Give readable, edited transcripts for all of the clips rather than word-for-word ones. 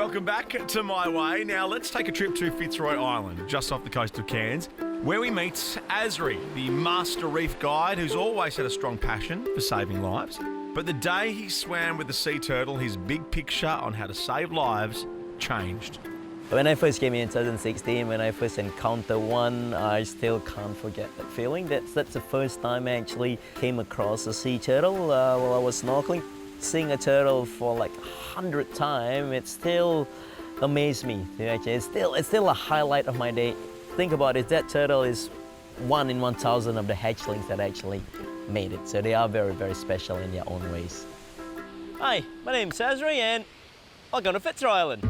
Welcome back to My Way. Now let's take a trip to Fitzroy Island, just off the coast of Cairns, where we meet Azri, the Master Reef Guide, who's always had a strong passion for saving lives. But the day he swam with the sea turtle, his big picture on how to save lives changed. When I first came here in 2016, when I first encountered one, I still can't forget that feeling. That's the first time I actually came across a sea turtle while I was snorkeling. Seeing a turtle for like 100 times, it still amazed me. It's still a highlight of my day. Think about it, that turtle is 1 in 1,000 of the hatchlings that actually made it. So they are very, very special in their own ways. Hi, my name's Azri and welcome to Fitzroy Island.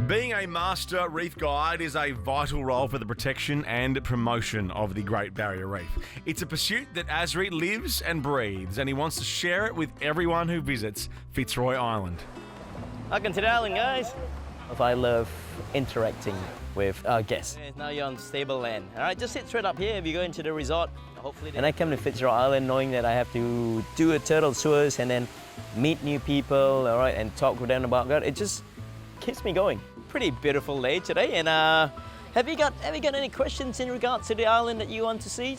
Being a Master Reef Guide is a vital role for the protection and promotion of the Great Barrier Reef. It's a pursuit that Azri lives and breathes, and he wants to share it with everyone who visits Fitzroy Island. Welcome to the island, guys. I love interacting with our guests. Now you're on stable land. All right, just sit straight up here if you go into the resort. Hopefully. And I come to Fitzroy Island knowing that I have to do a turtle tours and then meet new people, all right, and talk with them about God. It just keeps me going. Pretty beautiful day today, and have you got any questions in regards to the island that you want to see?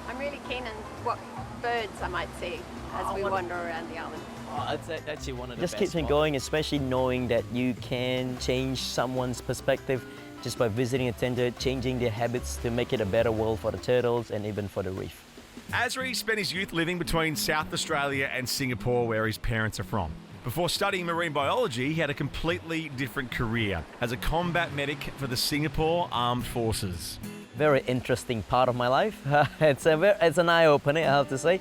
I'm really keen on what birds I might see as we wander around the island. Oh, that's actually one of the best. Just keeps me going, especially knowing that you can change someone's perspective just by visiting a tender, changing their habits to make it a better world for the turtles and even for the reef. Azri spent his youth living between South Australia and Singapore, where his parents are from. Before studying marine biology, he had a completely different career as a combat medic for the Singapore Armed Forces. Very interesting part of my life. It's an eye-opener, I have to say.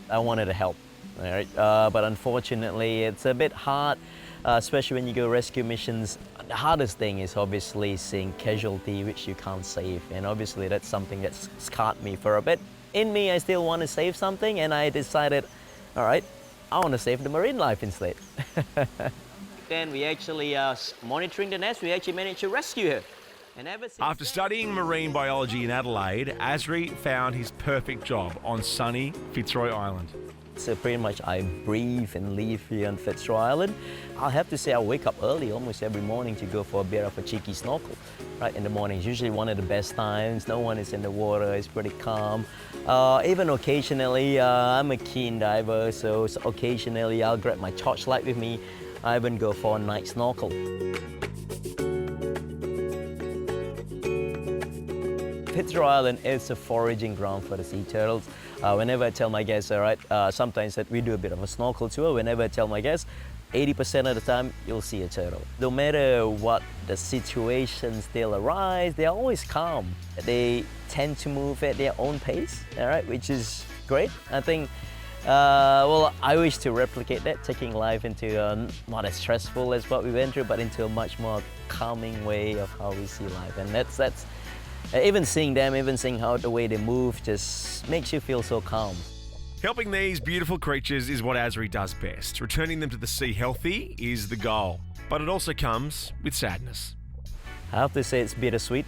I wanted to help, all right? But unfortunately, it's a bit hard, especially when you go rescue missions. The hardest thing is obviously seeing casualty which you can't save, and obviously that's something that's scarred me for a bit. In me, I still want to save something, and I decided, all right, I want to save the marine life instead. Then we actually monitoring the nest, we actually managed to rescue her. And after studying marine biology in Adelaide, Azri found his perfect job on sunny Fitzroy Island. So pretty much I breathe and live here on Fitzroy Island. I'll have to say I wake up early almost every morning to go for a bit of a cheeky snorkel. Right in the morning, it's usually one of the best times. No one is in the water, it's pretty calm. Even occasionally, I'm a keen diver, so occasionally I'll grab my torchlight with me. I even go for a night snorkel. Fitzroy Island is a foraging ground for the sea turtles. Whenever I tell my guests, all right, sometimes that we do a bit of a snorkel tour, whenever I tell my guests, 80% of the time, you'll see a turtle. No matter what the situations they'll arise, they're always calm. They tend to move at their own pace, all right, which is great. I think, well, I wish to replicate that, taking life into not as stressful as what we went through, but into a much more calming way of how we see life. And that's even seeing them, even seeing how the way they move just makes you feel so calm. Helping these beautiful creatures is what Azri does best. Returning them to the sea healthy is the goal. But it also comes with sadness. I have to say it's bittersweet.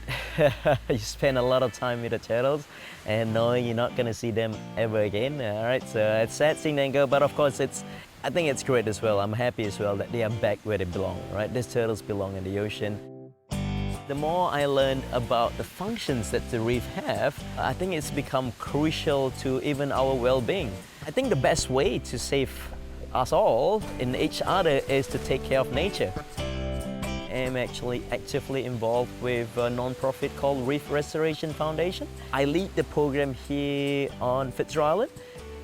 You spend a lot of time with the turtles and knowing you're not going to see them ever again. All right, so it's sad seeing them go, but of course I think it's great as well. I'm happy as well that they are back where they belong, right? These turtles belong in the ocean. The more I learned about the functions that the reef have, I think it's become crucial to even our well-being. I think the best way to save us all and each other is to take care of nature. I'm actually actively involved with a non-profit called Reef Restoration Foundation. I lead the program here on Fitzroy Island.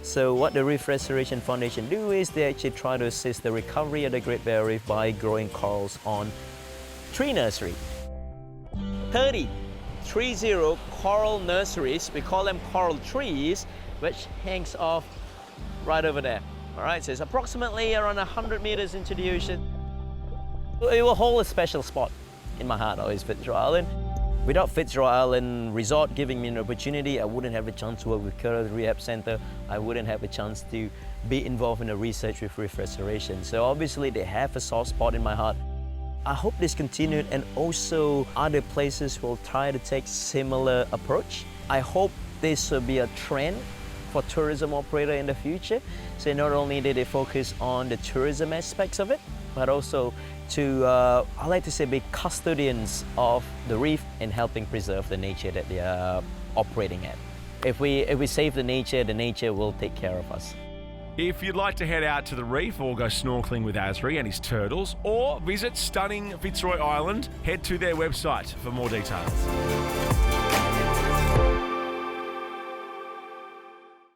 So what the Reef Restoration Foundation do is they actually try to assist the recovery of the Great Barrier Reef by growing corals on tree nursery. 30 coral nurseries, we call them coral trees, which hangs off right over there. All right, so it's approximately around 100 meters into the ocean. It will hold a special spot in my heart, always Fitzroy Island. Without Fitzroy Island Resort giving me an opportunity, I wouldn't have a chance to work with Turtle Rehab Center. I wouldn't have a chance to be involved in the research with Reef Restoration. So obviously they have a soft spot in my heart. I hope this continued and also other places will try to take similar approach. I hope this will be a trend for tourism operator in the future. So not only did they focus on the tourism aspects of it, but also to, I like to say, be custodians of the reef and helping preserve the nature that they are operating at. If we save the nature will take care of us. If you'd like to head out to the reef or go snorkeling with Azri and his turtles, or visit stunning Fitzroy Island, head to their website for more details.